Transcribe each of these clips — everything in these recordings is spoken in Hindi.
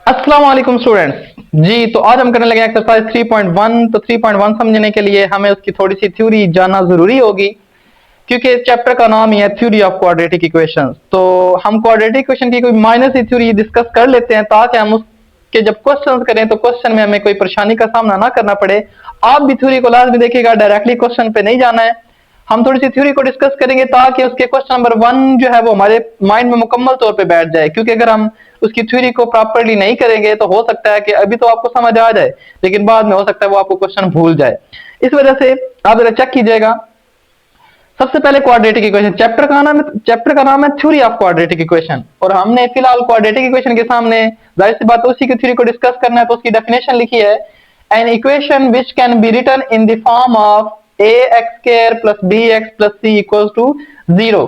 अस्सलाम वालेकुम स्टूडेंट्स जी। तो आज हम करने लगे एक्सरसाइज 3.1। तो 3.1 समझने के लिए हमें उसकी थोड़ी सी थ्योरी जानना जरूरी होगी, क्योंकि इस चैप्टर का नाम ही है थ्योरी ऑफ क्वाड्रेटिक इक्वेशंस। तो हम क्वाड्रेटिक इक्वेशन की कोई माइनर सी थ्योरी डिस्कस कर लेते हैं, ताकि हम उसके जब क्वेश्चन करें तो क्वेश्चन में हमें कोई परेशानी का सामना ना करना पड़े। आप भी थ्योरी को लाजमी देखिएगा, डायरेक्टली क्वेश्चन पे नहीं जाना है। हम थोड़ी सी थ्योरी को डिस्कस करेंगे ताकि उसके क्वेश्चन नंबर 1 जो है वो हमारे माइंड में मुकम्मल तौर पे बैठ जाए, क्योंकि अगर हम उसकी थ्योरी को प्रॉपरली नहीं करेंगे तो हो सकता है कि अभी तो आपको समझ आ जाए, लेकिन बाद में हो सकता है वो आपको क्वेश्चन भूल जाए। इस वजह से आप जरा चेक कीजिएगा। सबसे पहले क्वाड्रेटिक इक्वेशन, चैप्टर का नाम है थ्योरी ऑफ क्वाड्रेटिक इक्वेशन, और हमने फिलहाल क्वाड्रेटिक इक्वेशन के सामने जाहिर सी बात है उसी की थ्योरी को डिस्कस करना है। तो उसकी डेफिनेशन लिखी है, an equation which can be written in the form of a x square plus b x plus c equals to 0।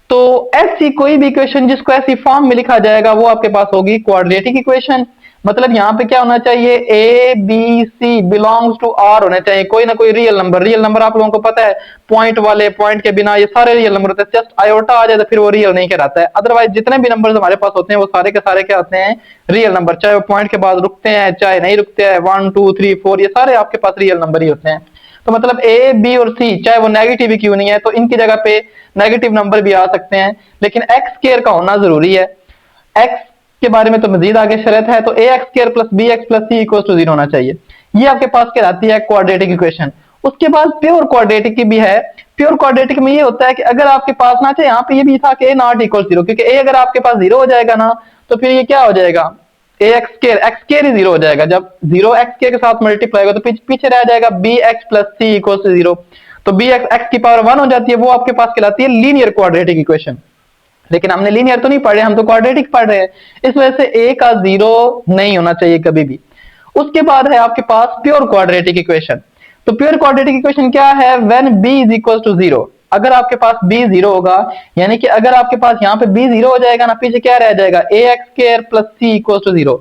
तो ऐसी कोई भी इक्वेशन जिसको ऐसी फॉर्म में लिखा जाएगा वो आपके पास होगी क्वाड्रेटिक इक्वेशन। मतलब यहाँ पे क्या होना चाहिए, a b c belongs to R होने चाहिए, कोई ना कोई रियल नंबर। रियल नंबर आप लोगों को पता है, पॉइंट वाले, पॉइंट के बिना ये सारे रियल नंबर होते हैं। जस्ट आयोटा आ जाए तो फिर वो रियल नहीं कहलाता है। अदरवाइज जितने भी नंबर्स हमारे पास होते हैं वो सारे के सारे क्या होते हैं, रियल नंबर। चाहे वो पॉइंट के बाद रुकते हैं चाहे नहीं रुकते हैं, 1 2 3 4 ये सारे आपके पास रियल नंबर ही होते हैं। तो मतलब ए बी और सी चाहे वो नेगेटिव ही क्यों नहीं है, तो इनकी जगह पे नेगेटिव नंबर भी आ सकते हैं, लेकिन एक्स स्क्वायर का होना जरूरी है। एक्स के बारे में तो मजीद आगे शर्त है, तो a x square plus b x plus c equal to 0 होना चाहिए। ये आपके पास कहलाती है क्वाड्रेटिक इक्वेशन। उसके बाद प्योर क्वाड्रेटिक की भी है। प्योर क्वाड्रेटिक में ये होता है कि अगर आपके पास ना, चाहे यहाँ पे ये भी था कि ए नॉट इक्वल 0, क्योंकि ए अगर आपके पास 0 हो जाएगा ना तो फिर ये क्या हो जाएगा, ए एक्स स्केयर ही 0 हो जाएगा। जब 0 एक्स स्केयर के साथ मल्टीप्लाई होगा तो पीछे रह जाएगा b x plus c equal to 0। तो बी एक्स एक्स की पावर 1 हो जाती है, वो आपके पास कहलाती है लीनियर क्वाड्रेटिक इक्वेशन। लेकिन हमने लीनियर तो नहीं पढ़ रहे, हम तो क्वाड्रेटिक पढ़ रहे हैं, इस वजह से ए का 0 नहीं होना चाहिए कभी भी। उसके बाद है आपके पास प्योर क्वाड्रेटिक इक्वेशन। तो प्योर क्वाड्रेटिक इक्वेशन क्या है, when b is equal to 0। अगर आपके पास b 0 होगा, यानी कि अगर आपके पास यहाँ पे b 0 हो जाएगा ना, पीछे क्या रह जाएगा, a x square plus c equal to 0।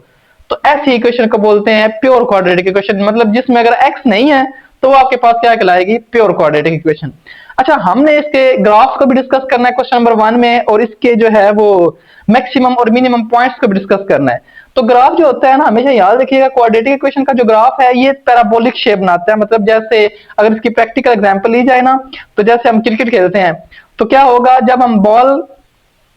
तो ऐसी इक्वेशन को बोलते हैं प्योर क्वाड्रेटिक इक्वेशन। मतलब जिसमें अगर x नहीं है तो वो आपके पास क्या कहलाएगी, प्योर क्वाड्रेटिक इक्वेशन। अच्छा, हमने इसके ग्राफ्स को भी डिस्कस करना है क्वेश्चन नंबर 1 में, और इसके जो है वो मैक्सिमम और मिनिमम पॉइंट्स को भी डिस्कस करना है। तो ग्राफ जो होता है ना, हमेशा याद रखिएगा, क्वाड्रेटिक इक्वेशन का जो ग्राफ है ये पैराबोलिक शेप बनाता है। मतलब जैसे अगर इसकी प्रैक्टिकल एग्जांपल ली जाए ना, तो जैसे हम क्रिकेट खेलते हैं तो क्या होगा, जब हम बॉल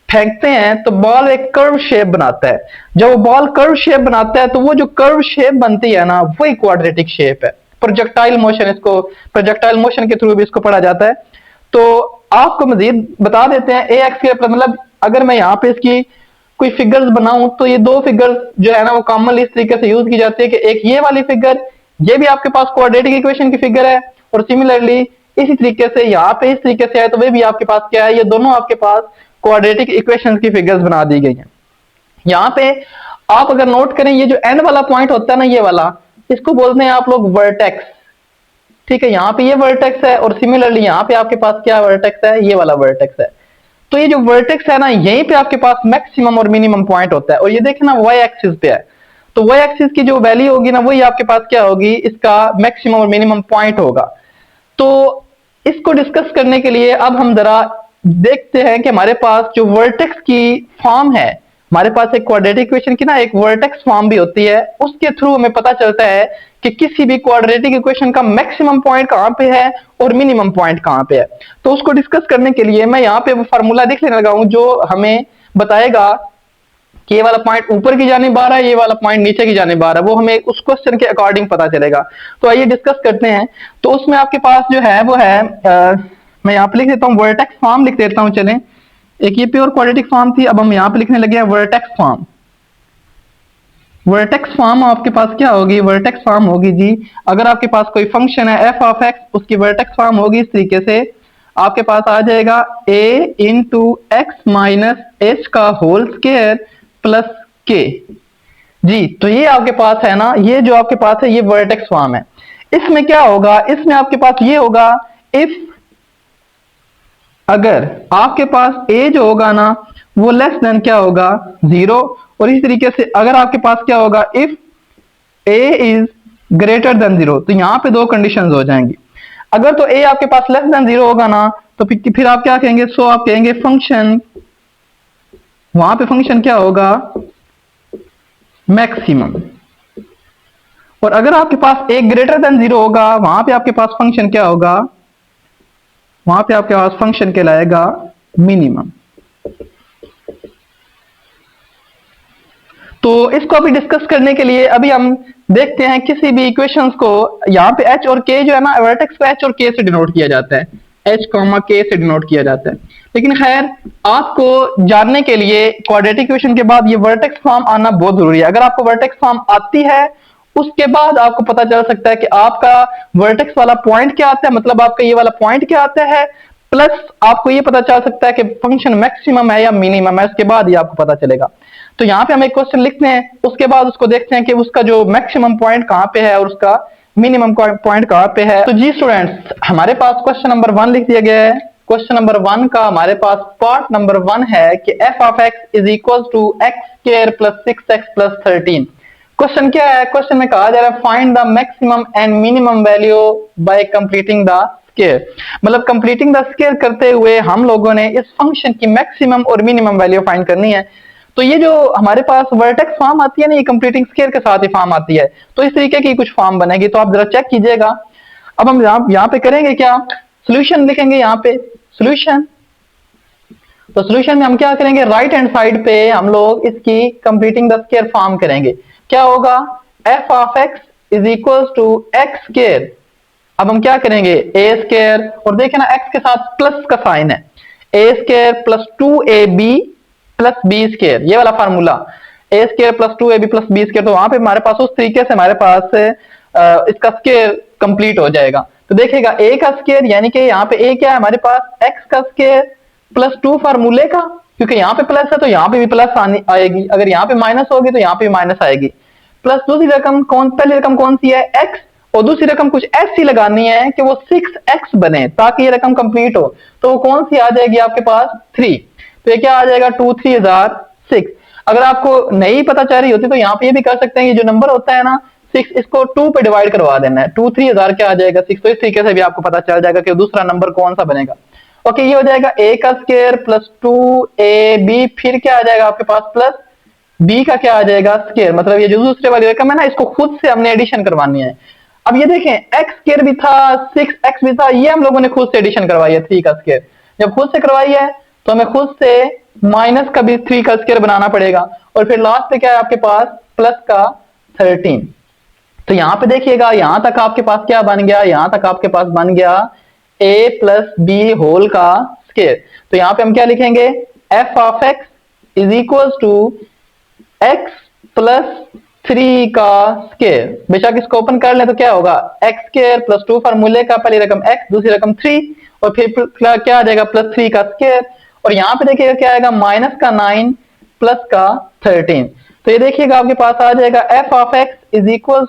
फेंकते हैं तो बॉल एक कर्व शेप बनाता है। जब वो बॉल कर्व शेप बनाता है तो वो जो कर्व शेप बनती है ना, वही क्वाड्रेटिक शेप है। प्रोजेक्टाइल मोशन, इसको प्रोजेक्टाइल मोशन के थ्रू भी इसको पढ़ा जाता है। तो आपको मजीद बता देते हैं, ए एक्स के मतलब अगर मैं यहाँ पे इसकी कोई फिगर्स बनाऊं तो ये दो फिगर्स जो है ना वो कॉमनली इस तरीके से यूज की जाती है कि एक ये वाली फिगर, ये भी आपके पास क्वाड्रेटिक इक्वेशन की फिगर है, और सिमिलरली इसी तरीके से यहाँ पे इस तरीके से है तो वे भी आपके पास क्या है, ये दोनों आपके पास क्वाड्रेटिक इक्वेशंस की फिगर्स बना दी गई हैं। यहाँ पे आप अगर नोट करें, ये जो एंड वाला पॉइंट होता है ना, ये वाला, इसको बोलते हैं आप लोग वर्टेक्स। ठीक है, यहाँ पे ये वर्टेक्स है, और सिमिलरली यहाँ पे आपके पास क्या वर्टेक्स है, ये वाला वर्टेक्स है। तो ये जो वर्टेक्स है ना, यहीं पे आपके पास मैक्सिमम और मिनिमम पॉइंट होता है। और ये देखें ना, वाई एक्सिस पे है, तो वाई एक्सिस की जो वैल्यू होगी ना, वही आपके पास क्या होगी, इसका मैक्सिमम और मिनिमम पॉइंट होगा। तो इसको डिस्कस करने के लिए अब हम जरा देखते हैं कि हमारे पास जो वर्टेक्स की फॉर्म है, हमारे पास एक क्वाड्रेटिक इक्वेशन की ना एक वर्टेक्स फॉर्म भी होती है, उसके थ्रू हमें पता चलता है कि किसी भी क्वाड्रेटिक इक्वेशन का मैक्सिमम पॉइंट कहां पे है और मिनिमम पॉइंट कहां पे है। तो उसको डिस्कस करने के लिए मैं यहाँ पे वो फार्मूला लिख लेने लगा हूं, जो हमें बताएगा कि ये वाला पॉइंट ऊपर की जानिब आ रहा है, ये वाला पॉइंट नीचे की जानिब आ रहा है। वो हमें उस क्वेश्चन के अकॉर्डिंग पता चलेगा। तो आइए डिस्कस करते हैं। तो उसमें आपके पास जो है वो है, मैं यहाँ पे लिख देता हूँ, वर्टेक्स फॉर्म लिख देता हूँ। चलें, एक ये प्योर क्वाड्रेटिक फॉर्म थी, अब हम यहाँ पे लिखने लगे हैं वर्टेक्स फॉर्म। वर्टेक्स फॉर्म आपके पास क्या होगी, वर्टेक्स फॉर्म होगी जी, अगर आपके पास कोई फंक्शन है एफ ऑफ एक्स, उसकी वर्टेक्स फॉर्म होगी इस तरीके से, आपके पास आ जाएगा a into x minus h का होल स्क्वायर प्लस के जी। तो ये आपके पास है ना, ये जो आपके पास है ये वर्टेक्स फॉर्म है। इसमें क्या होगा, इसमें आपके पास ये होगा, इफ अगर आपके पास a जो होगा ना वो लेस देन क्या होगा, 0। और इस तरीके से अगर आपके पास क्या होगा, if a is greater than 0, तो यहां पे दो कंडीशंस हो जाएंगी। अगर तो a आपके पास लेस देन 0 होगा ना, तो फिर आप क्या कहेंगे, सो आप कहेंगे फंक्शन, वहां पे फंक्शन क्या होगा, मैक्सिमम। और अगर आपके पास एक ग्रेटर देन 0 होगा, वहां पे आपके पास फंक्शन क्या होगा, वहां पे आपके पास फंक्शन कहलाएगा मिनिमम। तो इसको अभी डिस्कस करने के लिए अभी हम देखते हैं किसी भी इक्वेशंस को, यहाँ पे एच और के जो है ना, वर्टेक्स को एच और के से डिनोट किया जाता है, एच कॉमा के से डिनोट किया जाता है। लेकिन खैर आपको जानने के लिए क्वाड्रेटिक इक्वेशन के बाद ये वर्टेक्स फॉर्म आना बहुत जरूरी है। अगर आपको वर्टेक्स फॉर्म आती है उसके बाद आपको पता चल सकता है कि आपका वर्टेक्स वाला पॉइंट क्या आता है, मतलब आपका ये वाला पॉइंट क्या आता है, प्लस आपको ये पता चल सकता है कि फंक्शन मैक्सिमम है या मिनिमम है, उसके बाद ही आपको पता चलेगा। तो यहाँ पे हम एक क्वेश्चन लिखते हैं, उसके बाद उसको देखते हैं कि उसका जो मैक्सिमम पॉइंट कहाँ पे है और उसका मिनिमम पॉइंट कहाँ पे है। तो जी स्टूडेंट्स, हमारे पास क्वेश्चन नंबर 1 लिख दिया गया है। क्वेश्चन नंबर 1 का हमारे पास पार्ट नंबर 1 है कि f of x is equal to x square plus 6x plus 13। Question क्या है, क्वेश्चन में कहा जा रहा है find the maximum and minimum value by completing the square. मतलब कंप्लीटिंग द स्क्वायर करते हुए हम लोगों ने इस फंक्शन की मैक्सिमम और मिनिमम वैल्यू फाइंड करनी है। तो ये जो हमारे पास वर्टेक्स फॉर्म आती है ना, ये कंप्लीटिंग स्क्वायर के साथ ही फॉर्म आती है, तो इस तरीके की कुछ फॉर्म बनेगी, तो आप जरा चेक कीजिएगा। अब हम यहाँ पे करेंगे क्या, सोल्यूशन लिखेंगे यहाँ पे सोल्यूशन। तो सोल्यूशन में हम क्या करेंगे, राइट हैंड साइड पे हम लोग इसकी कंप्लीटिंग द स्क्वायर फॉर्म करेंगे। क्या होगा, f of x is equal to x square. अब हम क्या करेंगे, ए स्क्वायर, और देखे ना x के साथ प्लस का साइन है, a square plus 2ab plus b square, ये वाला formula, a square plus 2ab plus b square. तो वहां पे हमारे पास उस तरीके से हमारे पास इसका स्क्वायर कंप्लीट हो जाएगा। तो देखिएगा a का स्क्वायर, यानी कि यहाँ पे a क्या है हमारे पास, x का स्क्वायर प्लस 2 फार्मूले का, क्योंकि यहाँ पे प्लस है तो यहाँ पे भी प्लस आएगी, अगर यहाँ पे माइनस होगी तो यहाँ पे भी माइनस आएगी। प्लस दूसरी रकम कौन, पहली रकम कौन सी है x, और दूसरी रकम कुछ ऐसी लगानी है कि वो 6x बने ताकि ये रकम कंप्लीट हो। तो वो कौन सी आ जाएगी आपके पास, 3। तो ये क्या आ जाएगा, 2 3 6। अगर आपको नहीं पता चल रही होती तो यहाँ पे ये भी कर सकते हैं, ये जो नंबर होता है ना 6, इसको 2 पे डिवाइड करवा देना है, 2 3 क्या आ जाएगा 6। तो इस तरीके से भी आपको पता चल जाएगा कि दूसरा नंबर कौन सा बनेगा। ओके, ये हो जाएगा a का स्क्वायर प्लस 2ab, फिर क्या आ जाएगा आपके पास प्लस b का क्या आ जाएगा स्क्वायर, मतलब ये जो दूसरे वाली रकम है ना, इसको खुद से हमने एडिशन करवानी है। अब ये देखें, x स्क्वायर भी था, 6x भी था, ये हम लोगों ने खुद से एडिशन करवाई है 3 का स्क्वायर। जब खुद से करवाई है तो हमें खुद से माइनस का भी 3 का स्क्वायर बनाना पड़ेगा, और फिर लास्ट पे क्या है आपके पास, प्लस का 13। तो यहां पे देखिएगा, यहां तक आपके पास क्या बन गया, यहां तक आपके पास बन गया a प्लस बी होल का स्क्वायर। तो यहां पे हम क्या लिखेंगे, f of x is equal to x plus 3 का स्क्वायर। बेशक इसको ओपन कर ले तो क्या होगा, x स्क्वायर प्लस 2 फार्मूले का, पहली रकम x दूसरी रकम 3, और फिर क्या आ जाएगा प्लस 3 का स्क्वायर, और यहां पे देखिएगा क्या आएगा, माइनस का 9 प्लस का 13। तो ये देखिएगा आपके पास आ जाएगा f of x is equal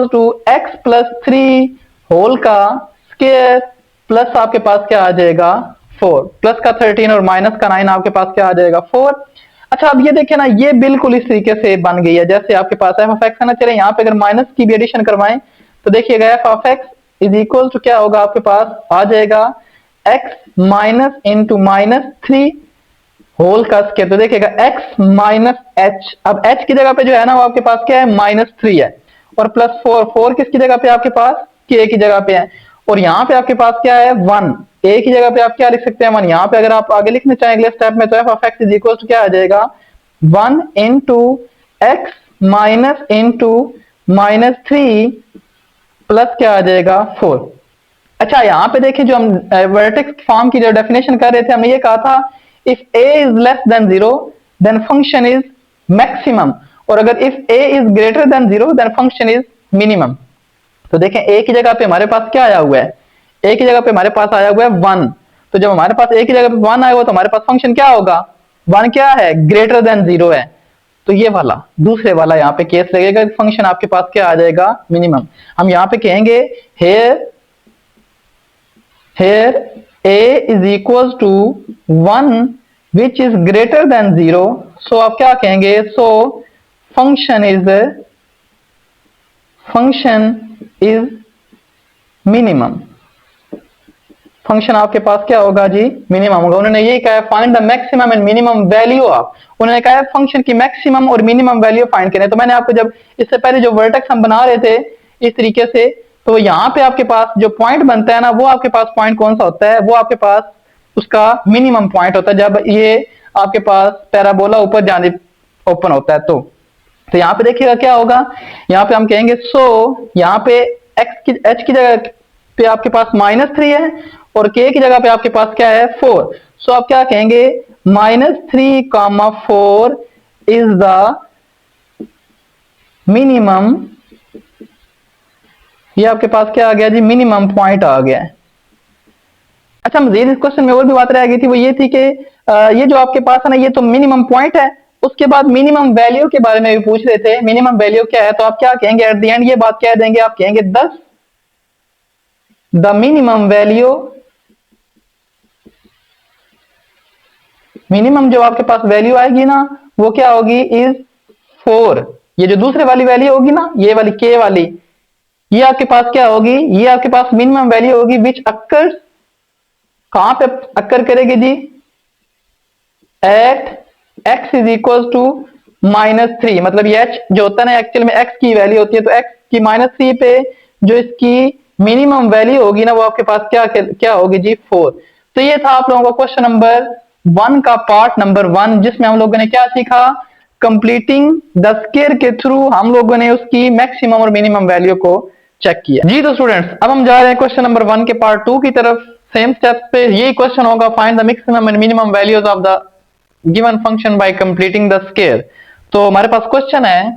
to x plus 3 whole का स्क्वायर प्लस आपके पास क्या आ जाएगा 4, प्लस का 13 और माइनस का 9 आपके पास क्या आ जाएगा 4। अच्छा, अब ये देखिए ना, ये बिल्कुल इस तरीके से बन गई है जैसे आपके पास f ऑफ x है ना। चले यहाँ पे अगर माइनस की भी एडिशन करवाएं तो देखिएगा f of x is equal to क्या होगा, आपके पास आ जाएगा x minus into minus 3 whole का स्क्वायर। तो देखिएगा x माइनस h, अब h की जगह पे जो है ना वो आपके पास क्या है, -3 है, और प्लस 4 किसकी जगह पे आपके पास, k की जगह पे है, और यहाँ पे आपके पास क्या है 1, a की जगह पे आप क्या लिख सकते हैं 1। यहाँ पे अगर आप आगे लिखना चाहें अगले स्टेप में तो f of x is equal to क्या आ जाएगा, 1 into x minus into -3 plus क्या आ जाएगा 4। अच्छा, यहाँ पे देखिए जो हम वर्टेक्स फॉर्म की जो डेफिनेशन कर रहे थे, हमने ये कहा था if a is less than 0 then function is maximum, और अगर if a is greater than 0 then function is minimum. तो देखें a की जगह पे हमारे पास क्या आया हुआ है, a की जगह पे हमारे पास आया हुआ है 1। तो जब हमारे पास a की जगह पे 1 आया हुआ तो हमारे पास फंक्शन क्या होगा, 1 क्या है, ग्रेटर देन 0 है। तो ये वाला दूसरे वाला यहाँ पे केस लगेगा, फंक्शन आपके पास क्या आ जाएगा, मिनिमम। हम यहाँ पे कहेंगे here a is equals to 1 which is greater than 0, so आप क्या कहेंगे, so function is minimum। Function आपके पास क्या होगा जी, मिनिमम होगा। उन्होंने यही कहा है find the maximum and minimum value of, उन्होंने कहा है फंक्शन की मैक्सिमम और मिनिमम वैल्यू फाइंड करें। तो मैंने आपको जब इससे पहले जो वर्टेक्स हम बना रहे थे इस तरीके से, तो यहाँ पे आपके पास जो पॉइंट बनता है ना, वो आपके पास पॉइंट कौन सा होता है, वो आपके पास उसका मिनिमम पॉइंट होता है जब ये आपके पास पैराबोला ऊपर जाने ओपन होता है। तो यहाँ पे देखिएगा क्या होगा, यहाँ पे हम कहेंगे सो यहाँ पे एच की जगह पे आपके पास -3 है और के की जगह पे आपके पास क्या है 4। सो आप क्या कहेंगे -3, 4 इज द मिनिमम, ये आपके पास क्या आ गया जी, मिनिमम पॉइंट आ गया है। अच्छा मजीद इस क्वेश्चन में और भी बात रह गई थी, वो ये थी कि ये जो आपके पास है ना, ये तो मिनिमम पॉइंट है, उसके बाद मिनिमम वैल्यू के बारे में भी पूछ रहे थे, मिनिमम वैल्यू क्या है। तो आप क्या कहेंगे एट द एंड, ये बात कह देंगे, आप कहेंगे 10 द मिनिमम वैल्यू, मिनिमम जो आपके पास वैल्यू आएगी ना वो क्या होगी इज 4। ये जो दूसरे वाली वैल्यू होगी ना, ये वाली के वाली, ये आपके पास क्या होगी, ये आपके पास मिनिमम वैल्यू होगी विच अक्कर्स, कहां पे अक्कर करेगी जी, at x is equal to -3। मतलब ये h जो होता है ना एक्चुअल में x की वैल्यू होती है, तो x की -3 पे जो इसकी मिनिमम वैल्यू होगी ना वो आपके पास क्या होगी जी 4। तो ये था आप लोगों का क्वेश्चन नंबर 1 का पार्ट नंबर 1, जिसमें हम लोगों ने क्या सीखा, कंप्लीटिंग द स्क्वायर के थ्रू हम लोगों ने उसकी मैक्सिमम और मिनिमम वैल्यू को चेक किया जी। तो स्टूडेंट्स अब हम जा रहे हैं क्वेश्चन नंबर 1 के पार्ट 2 की तरफ। सेम स्टेप्स पे यही क्वेश्चन होगा, find the maximum and minimum values of the given function by completing the square. तो हमारे पास क्वेश्चन है,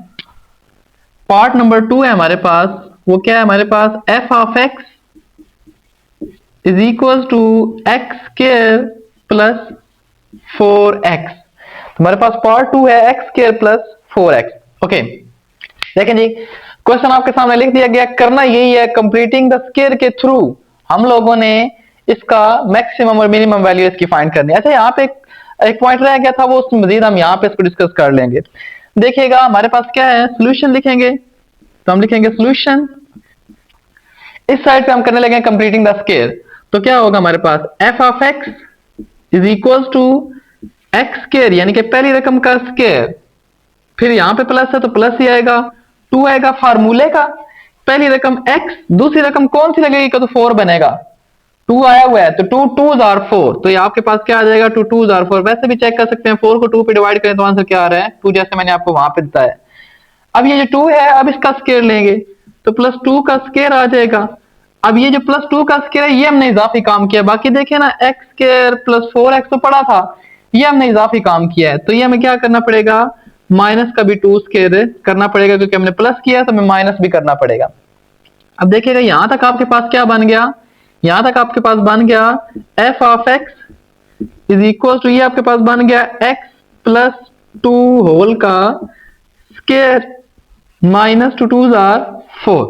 पार्ट नंबर 2 है हमारे पास, वो क्या है हमारे पास, f of x is equal to x square plus 4x। हमारे पास पार्ट 2 है x square plus 4x। Okay देखें जी, क्वेश्चन आपके सामने लिख दिया गया, करना यही है कंप्लीटिंग द स्क्वायर के थ्रू हम लोगों ने इसका मैक्सिमम और मिनिमम वैल्यू इसकी फाइंड करनी है। अच्छा यहाँ पे एक पॉइंट रह गया था, वो उसमें मजीद हम यहाँ पे इसको डिस्कस कर लेंगे। देखिएगा हमारे पास क्या है, सोल्यूशन लिखेंगे, तो हम लिखेंगे सोल्यूशन, इस साइड पे हम करने लगे कंप्लीटिंग द स्क्वायर। तो क्या होगा हमारे पास, f of x is equal to x square यानी कि पहली रकम का स्क्वायर, फिर यहाँ पे प्लस है तो प्लस ही आएगा, 2 आएगा फार्मूले का, पहली रकम x, दूसरी रकम कौन सी लगेगी तो 4 बनेगा, 2 आया हुआ है तो 2 2s आर 4, तो ये आपके पास क्या आ जाएगा 2 2s आर 4। वैसे भी चेक कर सकते हैं 4 को 2 पे डिवाइड करें तो आंसर क्या आ रहा है 2, जैसे मैंने आपको वहां पे बताया। अब ये जो 2 है, अब इसका स्क्वायर लेंगे तो +2 का स्क्वायर आ जाएगा। अब ये जो +2 का स्क्वायर है ये हमने इजाफी काम किया, बाकी देखे ना x स्क्वायर प्लस 4x तो पड़ा था, ये हमने इजाफी काम किया है, तो ये हमें क्या करना पड़ेगा, माइनस का भी 2 स्क्वायर करना पड़ेगा, क्योंकि हमने प्लस किया तो हमें माइनस भी करना पड़ेगा। अब देखिएगा यहां तक आपके पास क्या बन गया, यहां तक आपके पास बन गया f of x is equal to, ये आपके पास बन गया x प्लस 2 होल का स्क्वायर माइनस 2 2s आर 4।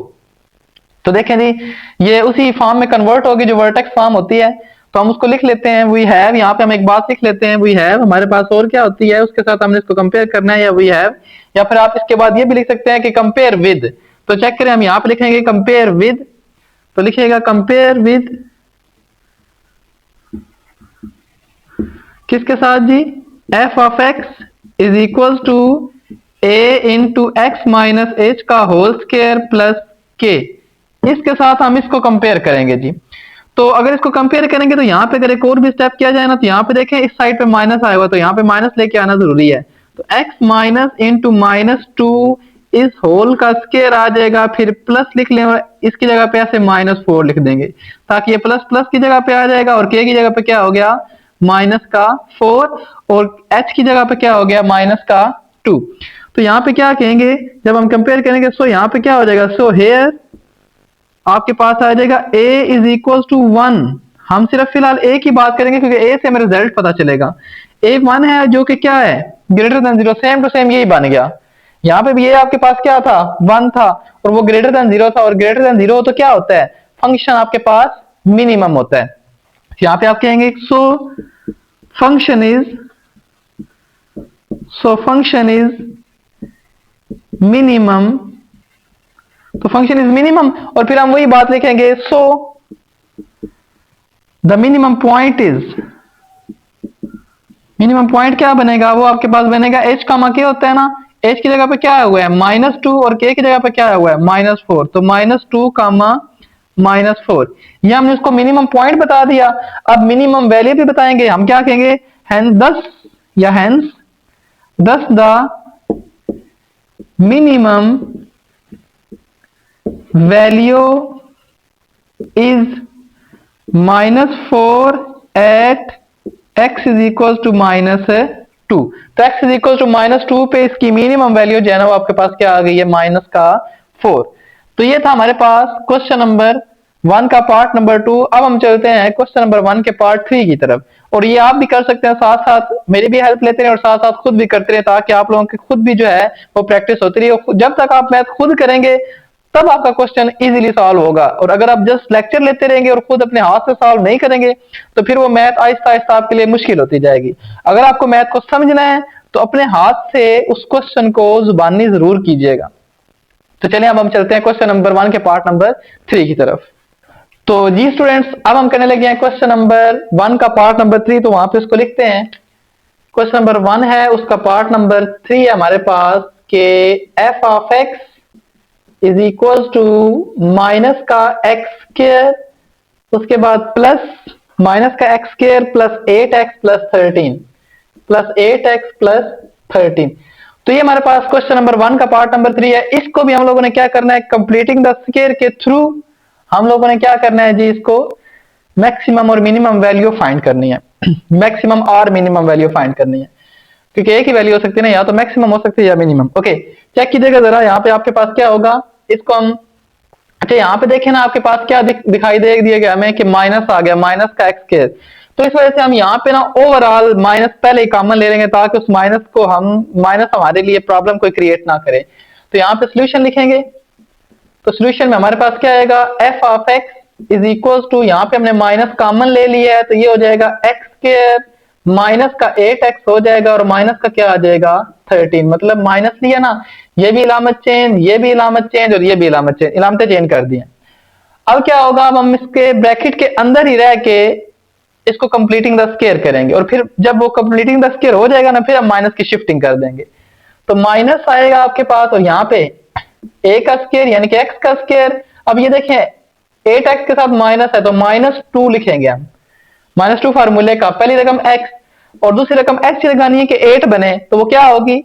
तो देखें जी ये उसी फॉर्म में कन्वर्ट होगी जो वर्टेक्स फॉर्म होती है, तो हम उसको लिख लेते हैं वी हैव, यहाँ पे हम एक बात लिख लेते हैं वी हैव, हमारे पास और क्या होती है उसके साथ हमने इसको कंपेयर करना है, या वी हैव, या फिर आप इसके बाद ये भी लिख सकते हैं कि कंपेयर विद। तो चेक करें, हम यहाँ पे लिखेंगे कंपेयर विद, तो लिखिएगा कंपेयर विद किसके साथ जी, f of x is equal to a into x minus h का होल स्क्वायर प्लस k, इसके साथ हम इसको कंपेयर करेंगे जी। तो अगर इसको कंपेयर करेंगे तो यहाँ पे अगर एक और भी स्टेप किया जाए ना, तो यहाँ पे देखें इस साइड पे माइनस आया हुआ, तो यहाँ पे माइनस लेके आना जरूरी है, तो x माइनस इंटू -2 इस होल का स्क्वायर आ जाएगा, फिर प्लस लिख लें और इसकी जगह पे ऐसे -4 लिख देंगे, ताकि ये प्लस प्लस की जगह पे आ जाएगा और k की जगह पे क्या हो गया -4, और h की जगह पे क्या हो गया -2। तो यहाँ पे क्या कहेंगे जब हम कंपेयर करेंगे, सो यहाँ पे क्या हो जाएगा, सो हेयर आपके पास आ जाएगा a इज इक्वल टू 1। हम सिर्फ फिलहाल a की बात करेंगे क्योंकि a से हमें रिजल्ट पता चलेगा, a 1 है जो कि क्या है greater than 0, same to same यही बन गया। यहाँ पे भी ये आपके पास क्या था 1 था और वो ग्रेटर देन 0 था, और ग्रेटर देन 0 तो क्या होता है फंक्शन आपके पास मिनिमम होता है। यहाँ पे आप कहेंगे सो फंक्शन इज मिनिमम, तो फंक्शन इज मिनिमम, और फिर हम वही बात लिखेंगे so the minimum point is, minimum point क्या बनेगा, वो आपके पास बनेगा एच कामा के होता है ना, एच की जगह पे क्या हुआ है -2 और के की जगह पे क्या हुआ है -4, तो -2 कामा -4, ये हमने उसको मिनिमम पॉइंट बता दिया। अब मिनिमम वैल्यू भी बताएंगे, हम क्या कहेंगे, हेंस 10 या hence 10 the minimum value is -4 at x is equal to -2, तो x इज इक्वल टू -2 पे इसकी मिनिमम वैल्यू जो है ना वो आपके पास क्या आ गई है -4। तो ये था हमारे पास क्वेश्चन नंबर 1 का पार्ट नंबर 2। अब हम चलते हैं क्वेश्चन नंबर 1 के पार्ट 3 की तरफ, और ये आप भी कर सकते हैं, साथ साथ मेरी भी हेल्प लेते हैं और साथ साथ खुद भी करते रहे, ताकि आप लोगों की खुद भी जो है वो प्रैक्टिस होती रही। जब तक आप मैथ खुद करेंगे तब आपका क्वेश्चन इजीली सॉल्व होगा, और अगर आप जस्ट लेक्चर लेते रहेंगे और खुद अपने हाथ से सॉल्व नहीं करेंगे तो फिर वो मैथ आहिस्ता आहिस्ता आपके लिए मुश्किल होती जाएगी। अगर आपको मैथ को समझना है तो अपने हाथ से उस क्वेश्चन को जुबानी जरूर कीजिएगा। तो चलिए अब हम चलते हैं क्वेश्चन नंबर 1 के पार्ट नंबर 3 की तरफ। तो जी स्टूडेंट्स, अब हम करने लगे हैं क्वेश्चन नंबर 1 का पार्ट नंबर 3, तो वहां पे उसको लिखते हैं। क्वेश्चन नंबर 1 है, उसका पार्ट नंबर 3 है हमारे पास के f of x is equal to minus का एक्स स्क्वायर, उसके बाद प्लस माइनस का x square plus 8x plus 13 plus 8x plus 13। तो ये हमारे पास क्वेश्चन नंबर 1 का पार्ट नंबर 3 है। इसको भी हम लोगों ने क्या करना है, कंप्लीटिंग द स्क्वायर के थ्रू हम लोगों ने क्या करना है जी, इसको मैक्सिमम और मिनिमम वैल्यू फाइंड करनी है। मैक्सिमम और मिनिमम वैल्यू फाइंड करनी है, क्योंकि एक ही वैल्यू हो सकती है ना, या तो मैक्सिमम हो सकती है या मिनिमम। ओके, चेक कीजिएगा जरा, यहाँ पे आपके पास क्या होगा, इसको हम, अच्छा यहाँ पे देखें ना आपके पास क्या दिखाई दे दिया गया हमें कि माइनस आ गया, माइनस का एक्स स्क्वायर। तो इस वजह से हम यहाँ पे ना ओवरऑल माइनस पहले ही कॉमन ले लेंगे, ताकि उस माइनस को हम, माइनस हमारे लिए प्रॉब्लम कोई क्रिएट ना करे। तो यहाँ पे सोल्यूशन लिखेंगे, तो सोल्यूशन में हमारे पास क्या आएगा, f of x is equal to, यहाँ पे हमने माइनस कॉमन ले लिया है तो ये हो जाएगा एक्स स्क्वायर माइनस का 8x हो जाएगा, और माइनस का क्या आ जाएगा 13, मतलब माइनस लिया ना, ये भी इलामत चेंज, ये भी इलामत चेंज और ये भी इलामत चेंज, इलामतें चेंज कर दी हैं। अब क्या होगा, अब हम इसके ब्रैकेट के अंदर ही रह के इसको कंप्लीटिंग द स्क्वायर करेंगे, और फिर जब वो कंप्लीटिंग द स्क्वायर हो जाएगा ना, फिर हम माइनस की शिफ्टिंग कर देंगे। तो माइनस आएगा आपके पास, और यहाँ पे a का स्क्वायर यानी कि x का स्क्वायर। अब ये देखें 8x के साथ माइनस है तो -2 लिखेंगे हम, -2 फार्मूले का, पहली रकम x और दूसरी रकम x की लगानी है कि 8 बने, तो वो क्या होगी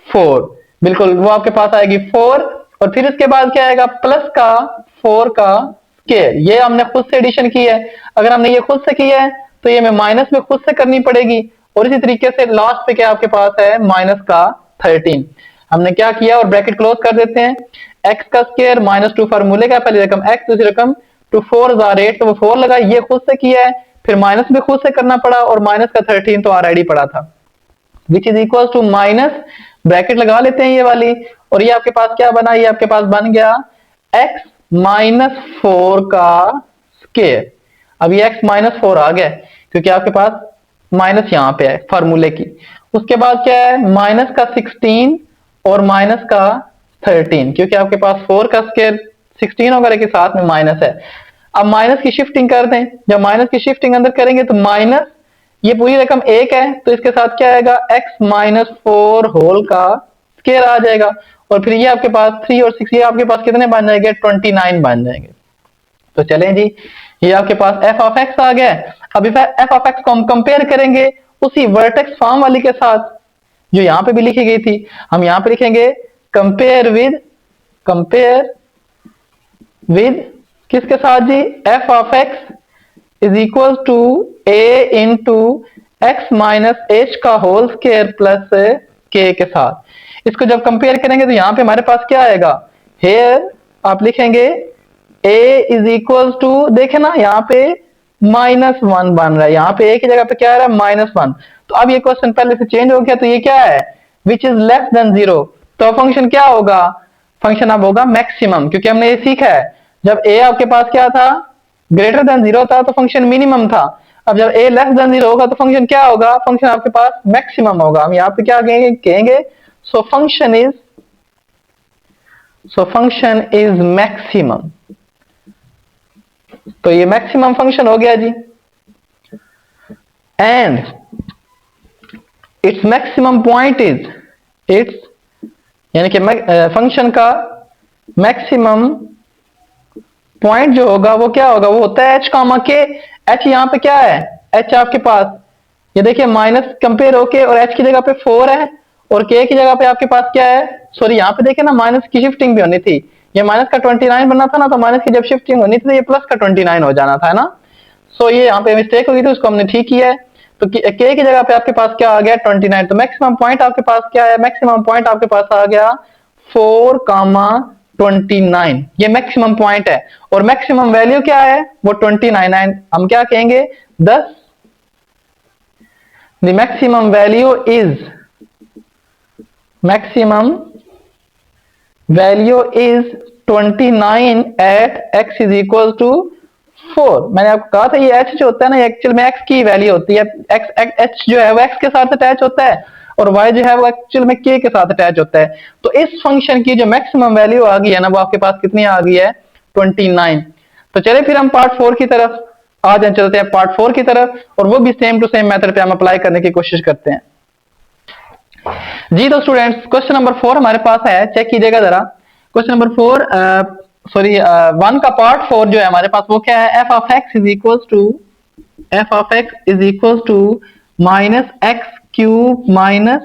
4, बिल्कुल वो आपके पास आएगी 4, और फिर इसके बाद क्या आएगा प्लस का 4 का स्क्वायर। ये हमने खुद से एडिशन की है, अगर हमने ये खुद से किया है तो ये हमें माइनस में खुद से करनी पड़ेगी, और इसी तरीके से लास्ट पे क्या आपके पास है माइनस का 13। हमने क्या किया, और ब्रैकेट क्लोज कर देते हैं, x का स्क्वायर -2 फार्मूले का, पहली रकम x दूसरी रकम 2 4 8, तो वो 4 लगा, ये खुद से किया है, फिर माइनस भी खुद से करना पड़ा, और माइनस का 13 तो ऑलरेडी पड़ा था, which is equal to minus, bracket लगा लेते हैं ये वाली, और ये आपके पास क्या बना, ये आपके पास बन गया x -4 का स्क्वायर। अब ये x -4 आ गया क्योंकि आपके पास माइनस यहाँ पे है फार्मूले की। उसके बाद क्या है माइनस का 16 और माइनस का 13, क्योंकि आपके पास 4 का स्क्वायर 16 होगा लेकिन साथ में माइनस है। अब माइनस की शिफ्टिंग कर दें, जब माइनस की शिफ्टिंग अंदर करेंगे तो माइनस, ये पूरी रकम 1 है तो इसके साथ क्या आएगा x -4 होल का स्क्वायर आ जाएगा, और फिर ये आपके पास 3 और 6, ये आपके पास कितने बन जाएंगे 29 बन जाएंगे। तो चलें जी, ये आपके पास f ऑफ x आ गया। अब f ऑफ x को हम कंपेयर करेंगे उसी वर्टेक्स फॉर्म वाली के साथ जो यहाँ पे भी लिखी गई थी। हम यहाँ पे लिखेंगे कंपेयर विद किसके साथ जी, f of x is equal to a into x minus h का होल स्क्वायर प्लस k के साथ। इसको जब कंपेयर करेंगे तो यहाँ पे हमारे पास क्या आएगा, हेयर आप लिखेंगे a इज इक्वल टू, देखे ना यहाँ पे -1 बन रहा है, यहाँ पे a की जगह पे क्या आ रहा है -1। तो अब ये क्वेश्चन पहले से चेंज हो गया, तो ये क्या है विच इज लेस देन 0, तो फंक्शन क्या होगा, फंक्शन अब होगा मैक्सिमम, क्योंकि हमने ये सीखा है जब a आपके पास क्या था ग्रेटर देन 0 था तो फंक्शन मिनिमम था। अब जब a लेस देन 0 होगा तो फंक्शन क्या होगा, फंक्शन आपके पास मैक्सिमम होगा। हम यहाँ पे क्या कहेंगे सो फंक्शन इज मैक्सिमम। तो ये मैक्सिमम फंक्शन हो गया जी। And its maximum point is its यानी कि फंक्शन का मैक्सिमम पॉइंट जो होगा वो क्या होगा, वो होता है एच कामा के। एच यहाँ पे क्या है, एच आपके पास ये देखिए माइनस कंपेयर होके और एच की जगह पे 4 है और के की जगह पे आपके पास क्या है, सॉरी यहाँ पे देखिए ना माइनस की शिफ्टिंग भी होनी थी, ये माइनस का 29 बनना था ना, तो माइनस की जब शिफ्टिंग होनी थी तो ये प्लस का 29 हो जाना था, है ना। सो ये यहाँ पे मिस्टेक हो गई थी, उसको हमने ठीक किया है। तो के की जगह पे आपके पास क्या आ गया 29, तो मैक्सिमम पॉइंट आपके पास क्या है, मैक्सिमम पॉइंट आपके पास आ गया 4,29, ये मैक्सिमम पॉइंट है और मैक्सिमम वैल्यू क्या है वो 29 हम क्या कहेंगे 10। The maximum value is value is 29 at x is equal to 4। मैंने आपको कहा था ये h जो होता है ना, एक्चुअल में x की वैल्यू होती है, h जो है वो x के साथ अटैच होता है और y जो है वो एक्चुअल में k के साथ अटैच होता है। तो इस फंक्शन की जो मैक्सिमम वैल्यू आ गई है ना, वो आपके पास कितनी आ गई है 29। तो चले फिर हम पार्ट 4 की तरफ आ जाए, चलते हैं पार्ट 4 की तरफ और वो भी सेम टू सेम मेथड पे हम अप्लाई करने की कोशिश करते हैं जी। तो स्टूडेंट्स क्वेश्चन नंबर 4 हमारे पास है, चेक कीजिएगा जरा। क्वेश्चन नंबर 4 सॉरी 1 का पार्ट 4 जो है हमारे पास वो क्या है, f of x is equals to minus x cube minus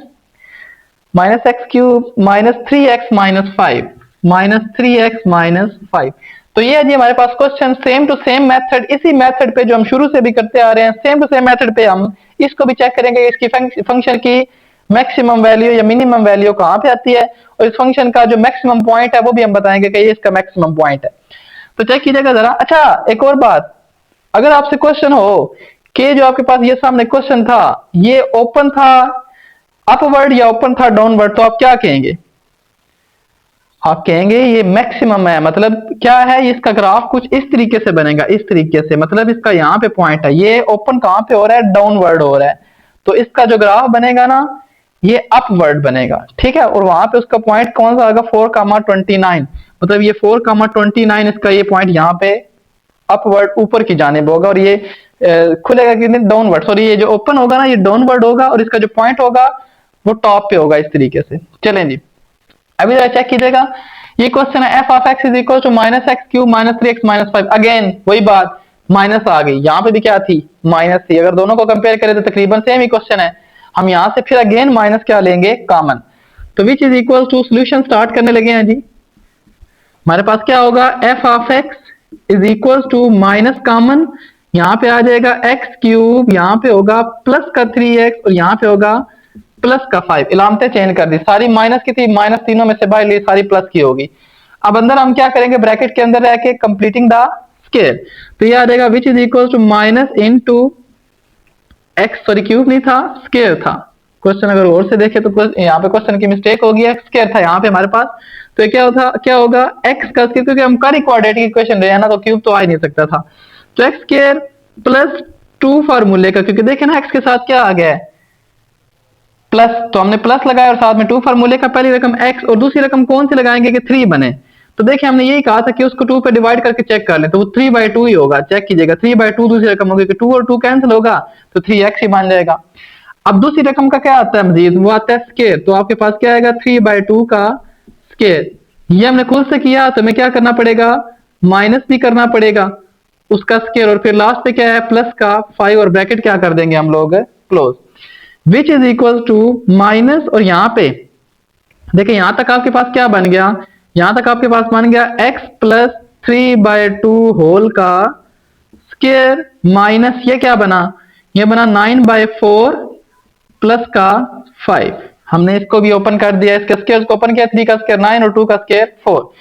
minus 3x minus 5। तो ये है जी हमारे पास question, same to same method, इसी मेथड पे जो हम शुरू से भी करते आ रहे हैं, सेम टू सेम मेथड पे हम इसको भी चेक करेंगे, इसकी फंक्शन की मैक्सिमम वैल्यू या मिनिमम वैल्यू कहां पे आती है और इस फंक्शन का जो मैक्सिमम पॉइंट है वो भी हम बताएंगे कि ये इसका मैक्सिमम पॉइंट है। तो चेक कीजिएगा जरा। अच्छा एक और बात, अगर आपसे क्वेश्चन हो कि जो आपके पास ये सामने क्वेश्चन था ये ओपन था अपवर्ड या ओपन था डाउनवर्ड, तो आप क्या कहेंगे, आप कहेंगे ये मैक्सिमम है। मतलब क्या है, इसका ग्राफ कुछ इस तरीके से बनेगा, इस तरीके से, मतलब इसका यहाँ पे पॉइंट है, ये ओपन कहां पे हो रहा है, डाउनवर्ड हो रहा है, तो इसका जो ग्राफ बनेगा ना ये अपवर्ड बनेगा, ठीक है। और वहां पे उसका पॉइंट कौन सा आएगा 4,29, मतलब ये 4,29 इसका ये पॉइंट यहाँ पे अपवर्ड ऊपर की जानिब होगा और ये खुलेगा कितने डाउनवर्ड, सॉरी ये जो ओपन होगा ना ये डाउनवर्ड होगा और इसका जो पॉइंट होगा वो टॉप पे होगा इस तरीके से। चलें जी अभी जरा चेक कीजिएगा, ये क्वेश्चन है f of x is equal to minus x cube minus 3x minus 5। Again वही बात, माइनस आ गई, यहाँ पे भी क्या थी माइनस थी, अगर दोनों को कंपेयर करें तो तकरीबन सेम ही क्वेश्चन है। हम यहां से फिर अगेन माइनस क्या लेंगे कॉमन, तो which is equal to solution start करने लगे हैं जी। हमारे पास क्या होगा f of x is equal to minus common, यहाँ पे आ जाएगा x क्यूब, यहाँ पे होगा प्लस का 3x और यहाँ पे होगा प्लस का 5। इलामतें चेंज कर दी, सारी माइनस की थी, माइनस तीनों में से बाहर ली, सारी प्लस की होगी। अब अंदर हम क्या करेंगे, ब्रैकेट के अंदर रह के कंप्लीटिंग द स्केयर, तो ये आ जाएगा which is equal to minus into x, sorry cube नहीं था स्केयर था, क्वेश्चन अगर और से देखे तो यहाँ पे क्वेश्चन की मिस्टेक होगी, एक्स स्केयर था यहाँ पे हमारे पास, तो क्या होगा एक्स का स्केयर, क्योंकि हम कार्य क्वाड्रेटिक इक्वेशन रहे हैं ना तो क्यूब तो आ ही नहीं सकता था, तो एक्स स्केयर प्लस 2 फार्मूले का, क्योंकि देखे ना एक्स के साथ क्या आ गया है प्लस, तो हमने प्लस लगाया और साथ में 2 फार्मूले का, पहली रकम x और दूसरी रकम कौन सी लगाएंगे कि 3 बने, तो देखिए हमने यही कहा था कि उसको 2 पे डिवाइड करके चेक कर ले, तो वो 3/2 ही होगा, चेक कीजिएगा 3/2 दूसरी रकम होगी कि 2 और 2 कैंसिल होगा तो 3x ही बन जाएगा। अब दूसरी रकम का क्या आता है मजीद, वो आता है स्केयर, तो आपके पास क्या आएगा 3/2 का स्केयर, ये हमने खुद से किया तो हमें क्या करना पड़ेगा माइनस भी करना पड़ेगा उसका स्केयर, और फिर लास्ट पे क्या है प्लस का 5 और ब्रैकेट क्या कर देंगे हम लोग close, which is equal to minus, और यहां पे देखिए यहां तक आपके पास क्या बन गया, यहां तक आपके पास बन गया x प्लस 3/2 होल का स्केयर माइनस ये क्या बना, ये बना 9/4 प्लस का 5। हमने इसको भी ओपन कर दिया, इसके स्केयर को ओपन किया, 3 का स्केयर 9 और 2 का स्केयर 4,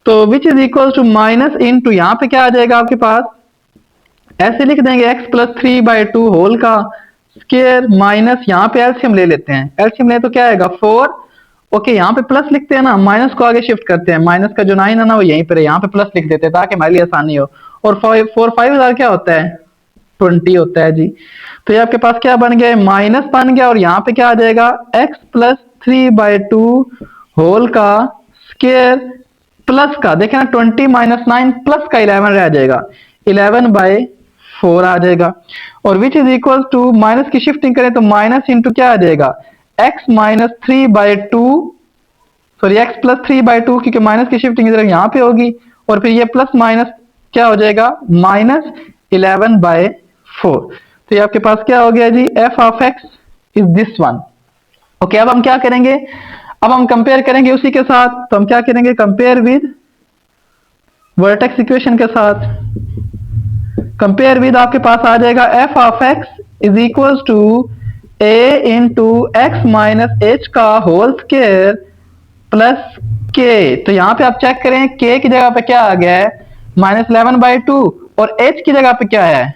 तो which is equal to minus into यहां पे क्या आ जाएगा आपके पास, ऐसे लिख देंगे x प्लस 3/2 होल का स्केयर माइनस, यहाँ पे एलसीएम ले लेते हैं, एलसीएम ले तो क्या आएगा 4, ओके यहाँ पे प्लस लिखते हैं ना, माइनस को आगे शिफ्ट करते हैं, माइनस का जो 9 है ना वो यहीं पर है, यहाँ पे प्लस लिख देते हैं ताकि हमारे लिए आसानी हो, और 4 क्या होता है 20 होता है जी। तो ये आपके पास क्या बन गया माइनस बन गया, और यहाँ पे क्या आ जाएगा x प्लस 3/2 होल का स्केयर प्लस का, देखे ना 20 - 9 प्लस का 11 रह जाएगा 11/5, 4 आ जाएगा। और which is equal to minus की शिफ्टिंग करें तो माइनस इंटू क्या आ जाएगा, x minus 3/2, sorry x plus 3/2, क्योंकि माइनस की शिफ्टिंग इधर यहाँ पे होगी। और फिर ये प्लस माइनस क्या हो जाएगा, -11/4। तो ये आपके पास क्या हो गया जी, f of x is this one. Okay, अब हम क्या करेंगे, अब हम कंपेयर करेंगे उसी के साथ। तो हम क्या करेंगे, कंपेयर विद वर्टेक्स इक्वेशन के साथ। कंपेयर विद आपके पास आ जाएगा f of x is equal to a into x minus h का होल स्क्वायर प्लस k। तो यहां पे आप चेक करें, k की जगह पे क्या आ गया है, -11/2, और h की जगह पे क्या है,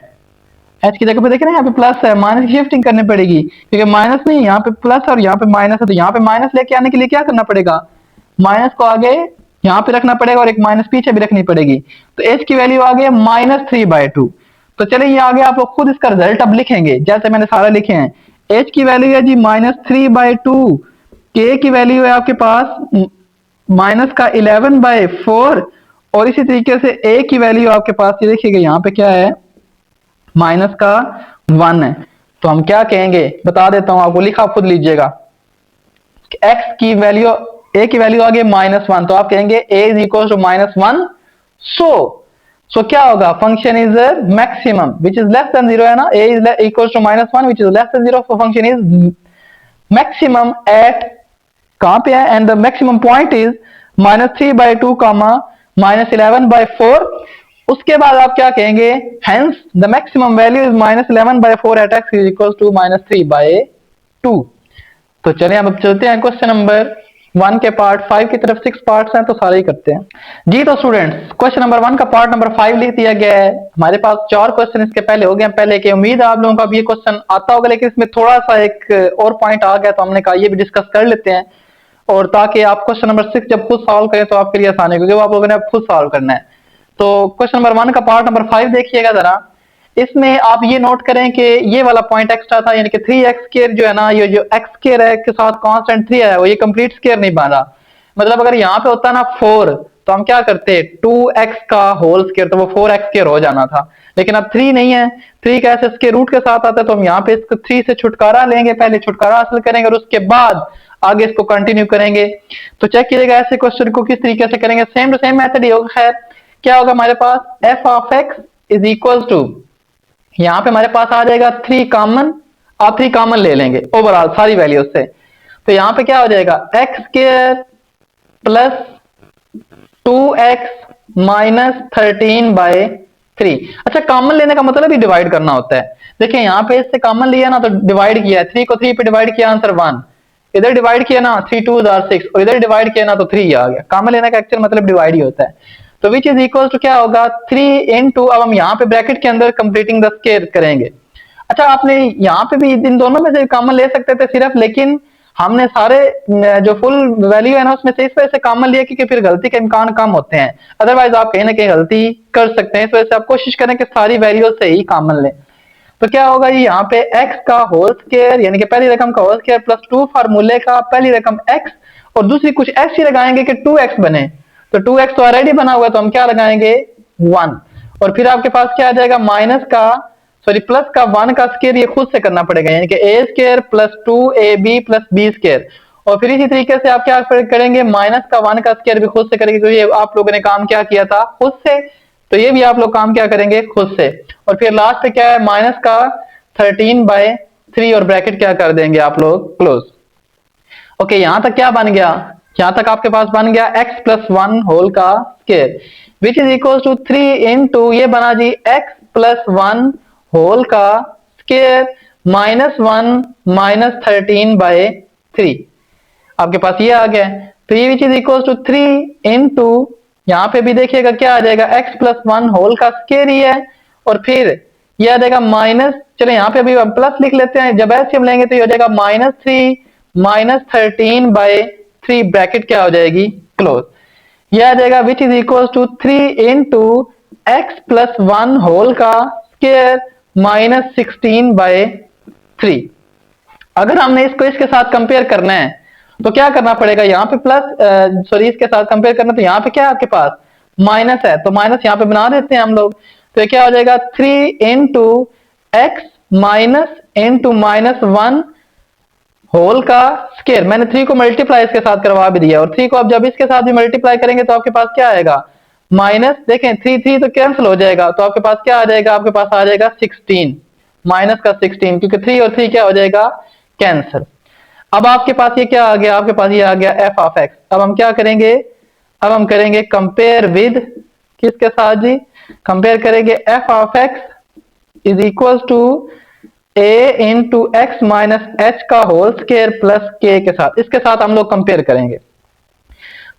h की जगह पे देख रहे हैं यहाँ पे प्लस है, माइनस की शिफ्टिंग करनी पड़ेगी, क्योंकि माइनस नहीं, यहाँ पे प्लस और यहाँ पे माइनस है। तो यहाँ पे माइनस लेके आने के लिए क्या करना पड़ेगा, माइनस को आगे यहाँ पे रखना पड़ेगा और एक माइनस पीछे भी रखनी पड़ेगी। तो h की वैल्यू आ गई -3/2। तो चलिए ये आगे आप लोग खुद इसका रिजल्ट अब लिखेंगे, जैसे मैंने सारा लिखे हैं। h की वैल्यू है जी -3/2, k की वैल्यू है आपके पास माइनस का 11/4, और इसी तरीके से a की वैल्यू आपके पास ये देखिएगा यहाँ पे क्या है, माइनस का 1 है। तो हम क्या कहेंगे, बता देता हूं आपको, लिखा खुद लीजिएगा। x की वैल्यू, a की वैल्यू आ गई -1, तो आप कहेंगे a is equal to -1। So क्या होगा, function is maximum which is less than 0 है ना, a is equal to -1 which is less than 0, so function is maximum at कहां पे है, and the maximum point is -3/2 -11/4। उसके बाद आप क्या कहेंगे, hence the maximum value is -11/4 at x is equal to -3/2। तो चलिए अब चलते हैं क्वेश्चन नंबर 1 के पार्ट 5 की तरफ। 6 पार्ट्स हैं तो सारे ही करते हैं जी। तो स्टूडेंट्स, क्वेश्चन नंबर 1 का पार्ट नंबर 5 लिख दिया गया है। हमारे पास 4 क्वेश्चन इसके पहले हो गए हैं पहले के। उम्मीद है आप लोगों को अब ये क्वेश्चन आता होगा, लेकिन इसमें थोड़ा सा एक और पॉइंट आ गया, तो हमने कहा ये भी डिस्कस कर लेते हैं, और ताकि आप क्वेश्चन नंबर 6 जब खुद सॉल्व करें तो आपके लिए आसान है, क्योंकि वो आप लोगों ने अब खुद सॉल्व करना है। तो क्वेश्चन नंबर 1 का पार्ट नंबर 5 देखिएगा जरा। इसमें आप ये नोट करें कि ये वाला पॉइंट एक्स्ट्रा था, यानी कि 3x स्क्वायर जो है ना, ये जो x स्क्वायर है के साथ कांस्टेंट 3 है, वो ये कंप्लीट स्क्वायर नहीं बन रहा। मतलब अगर यहाँ पे होता ना 4, तो हम क्या करते, 2x का होल स्क्वायर, तो वो 4x स्क्वायर हो जाना था। लेकिन अब 3 नहीं है, 3 कैसे स्क्वायर रूट के साथ आता है, तो हम यहाँ पे इसको 3 से छुटकारा लेंगे, पहले छुटकारा हासिल करेंगे और उसके बाद आगे इसको कंटिन्यू करेंगे। तो चेक कीजिएगा ऐसे क्वेश्चन को किस तरीके से करेंगे, सेम टू सेम मेथड ही होगा। खैर क्या होगा हमारे पास, f of x is equal to, यहाँ पे हमारे पास आ जाएगा 3 कॉमन, आप 3 कॉमन ले लेंगे ओवरऑल सारी वैल्यू से। तो यहाँ पे क्या हो जाएगा, x square plus 2x minus 13/3। अच्छा, कॉमन लेने का मतलब ही डिवाइड करना होता है। देखिए यहाँ पे इससे कॉमन लिया ना तो डिवाइड किया, 3 को 3 पे डिवाइड किया, आंसर 1। इधर डिवाइड किया ना 3 2 6, और इधर डिवाइड किया ना तो 3 आ गया। कॉमन लेने का एक्चुअल मतलब डिवाइड ही होता है। तो विच इज इक्वल टू क्या होगा, 3 इंटू, अब हम यहाँ पे ब्रैकेट के अंदर कंप्लीटिंग द स्क्वायर करेंगे। अच्छा, आपने यहाँ पे भी इन दोनों में से कॉमन ले सकते थे सिर्फ, लेकिन हमने सारे जो फुल वैल्यू है ना उसमें से इस वजह से कॉमन लिया क्योंकि फिर गलती के इम्कान कम होते हैं। अदरवाइज आप कहीं ना कहीं गलती कर सकते हैं, इस वजह से आप कोशिश करें कि सारी वैल्यू से ही कॉमन लें। तो क्या होगा ये, यहाँ पे x का होल स्क्वायर, यानी कि पहली रकम का होल स्क्वायर प्लस 2 फार्मूले का पहली रकम x, और दूसरी कुछ x ही लगाएंगे कि 2x बने। तो 2x तो ऑलरेडी बना हुआ है, तो हम क्या लगाएंगे 1, और फिर आपके पास क्या आ जाएगा, माइनस का सॉरी प्लस का 1 का स्क्वायर, ये खुद से करना पड़ेगा, यानी कि a square plus 2ab plus b square. और फिर इसी तरीके से आप क्या करेंगे, माइनस का 1 का स्क्वायर भी खुद से करेंगे, क्योंकि आप लोगों ने काम क्या किया था खुद से, तो ये भी आप लोग काम क्या करेंगे खुद से। और फिर लास्ट पे क्या है, माइनस का 13/3, और ब्रैकेट क्या कर देंगे आप लोग क्लोज। ओके, यहां तक क्या बन गया, यहां तक आपके पास बन गया x प्लस 1 होल का square which is equal to 3 into, ये बना जी x प्लस 1 होल का स्क्वायर माइनस 1 माइनस 13/3, आपके पास ये आ गया। तो ये which is equal to 3 into, यहाँ पे भी देखिएगा क्या आ जाएगा, x प्लस 1 होल का स्क्वायर ही है, और फिर ये आ जाएगा माइनस, चलो यहाँ पे अभी हम प्लस लिख लेते हैं, जब ऐसे हम लेंगे तो ये हो जाएगा -3 माइनस 13/3, ब्रैकेट क्या हो जाएगी क्लोज। ये आ जाएगा which is equal to 3 into x plus 1 whole का स्क्वायर माइनस 16/3। अगर हमने इसको इसके साथ कंपेयर करना है तो क्या करना पड़ेगा, यहाँ पे प्लस सॉरी इसके साथ कंपेयर करना, तो यहाँ पे क्या है आपके पास माइनस है, तो माइनस यहाँ पे बना देते हैं हम लोग। तो ये क्या हो जाएगा 3 into x minus into minus 1 whole का स्केयर। मैंने 3 को मल्टीप्लाई इसके साथ करवा भी दिया, और 3 को आप जब इसके साथ भी मल्टीप्लाई करेंगे तो आपके पास क्या आएगा माइनस, देखें 3 3 तो कैंसिल हो जाएगा, तो आपके पास क्या आ जाएगा, आपके पास आ जाएगा 16 माइनस का 16, क्योंकि 3 और 3 क्या हो जाएगा कैंसिल। अब आपके पास ये क्या आ गया, आपके पास ये आ गया एफ ऑफ एक्स। अब हम क्या करेंगे, अब हम करेंगे कंपेयर विद किसके साथ जी, कंपेयर करेंगे f of x is equal to a into x minus h का होल स्केयर प्लस के के साथ, इसके साथ हम लोग कंपेयर करेंगे।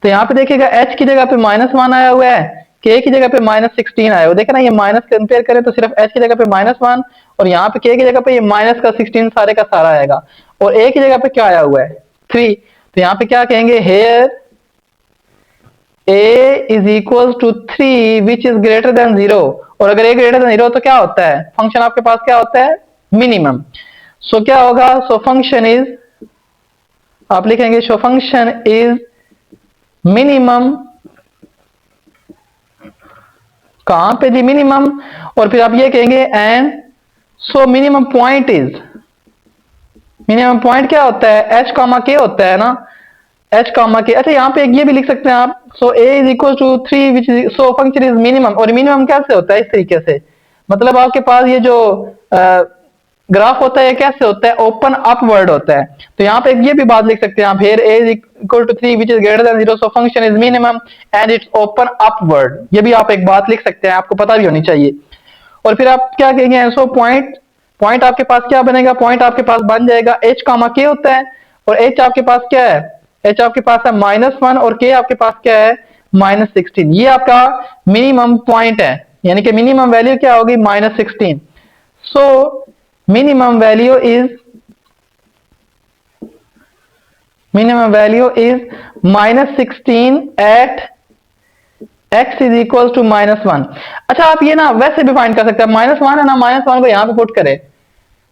तो यहाँ पे देखिएगा h की जगह पे -1 आया हुआ है, k की जगह पे -16 आया हुआ है। देखे ना, ये माइनस कंपेयर करें तो सिर्फ h की जगह पे -1 और यहाँ पे k की जगह पे ये माइनस का 16 सारे का सारा आएगा, और a की जगह पे क्या आया हुआ है 3। तो यहाँ पे क्या कहेंगे, here a is equal to 3 which is greater than 0, और अगर a ग्रेटर देन 0 तो क्या होता है, फंक्शन आपके पास क्या होता है मिनिमम। सो क्या होगा, सो फंक्शन इज, आप लिखेंगे सो फंक्शन इज मिनिमम, कहां पे जी मिनिमम, और फिर आप ये कहेंगे and so minimum point is, minimum point क्या होता है h कॉमा k होता है ना, h कॉमा k। अच्छा यहाँ पे एक ये भी लिख सकते हैं आप, so a is equal to 3 which is, so function is minimum, और मिनिमम कैसे होता है इस तरीके से, मतलब आपके पास ये जो ग्राफ होता है कैसे होता है, ओपन अपवर्ड होता है। तो यहाँ पे ये भी बात लिख सकते हैं आप, here a is equal to 3 which is greater than 0 so function is minimum and it's open upward, ये भी आप एक बात लिख सकते हैं, आपको पता भी होनी चाहिए। और फिर आप क्या कहेंगे, सो पॉइंट आपके पास क्या बनेगा, पॉइंट आपके पास बन जाएगा h कामा k होता है, और h आपके पास क्या है, h आपके पास है -1 और k आपके पास क्या है -16। ये आपका मिनिमम पॉइंट है, यानी कि मिनिमम वैल्यू क्या होगी -16। सो minimum value is -16 at x is equals to -1। अच्छा आप ये ना वैसे भी फाइंड कर सकते हैं, -1 है ना, -1 को यहाँ पे पुट करें,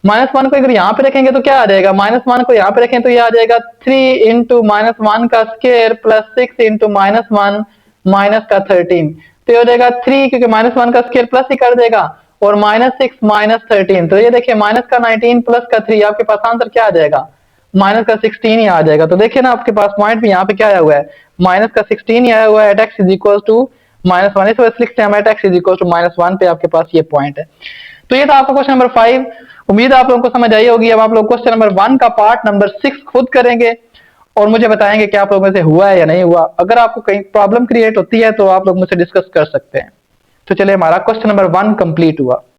-1 को अगर यहाँ पे रखेंगे तो क्या आ जाएगा, -1 को यहाँ पे रखें तो ये आ जाएगा 3 इंटू -1 का स्केयर प्लस 6 इंटू -1 माइनस का 13, तो ये हो जाएगा 3, क्योंकि -1 का स्केयर प्लस ही कर देगा, और -6 -13, तो ये देखिए माइनस का 19 प्लस का 3, आपके पास आंसर क्या आ जाएगा माइनस का 16 ही आ जाएगा। तो देखिए ना आपके पास पॉइंट भी यहाँ पे क्या आया हुआ है, माइनस का 16 ही आया हुआ है, at x is equal to -1, इस वजह से लिखते हैं हम at x is equal to -1 पे आपके पास ये पॉइंट है। तो ये था आपका क्वेश्चन नंबर 5, उम्मीद है आप लोगों को समझ आई होगी। अब आप लोग क्वेश्चन नंबर 1 का पार्ट नंबर 6 खुद करेंगे और मुझे बताएंगे कि आप लोगों से हुआ है या नहीं हुआ। अगर आपको कहीं प्रॉब्लम क्रिएट होती है तो आप लोग मुझसे डिस्कस कर सकते हैं। तो चलिए, हमारा क्वेश्चन नंबर 1 कंप्लीट हुआ।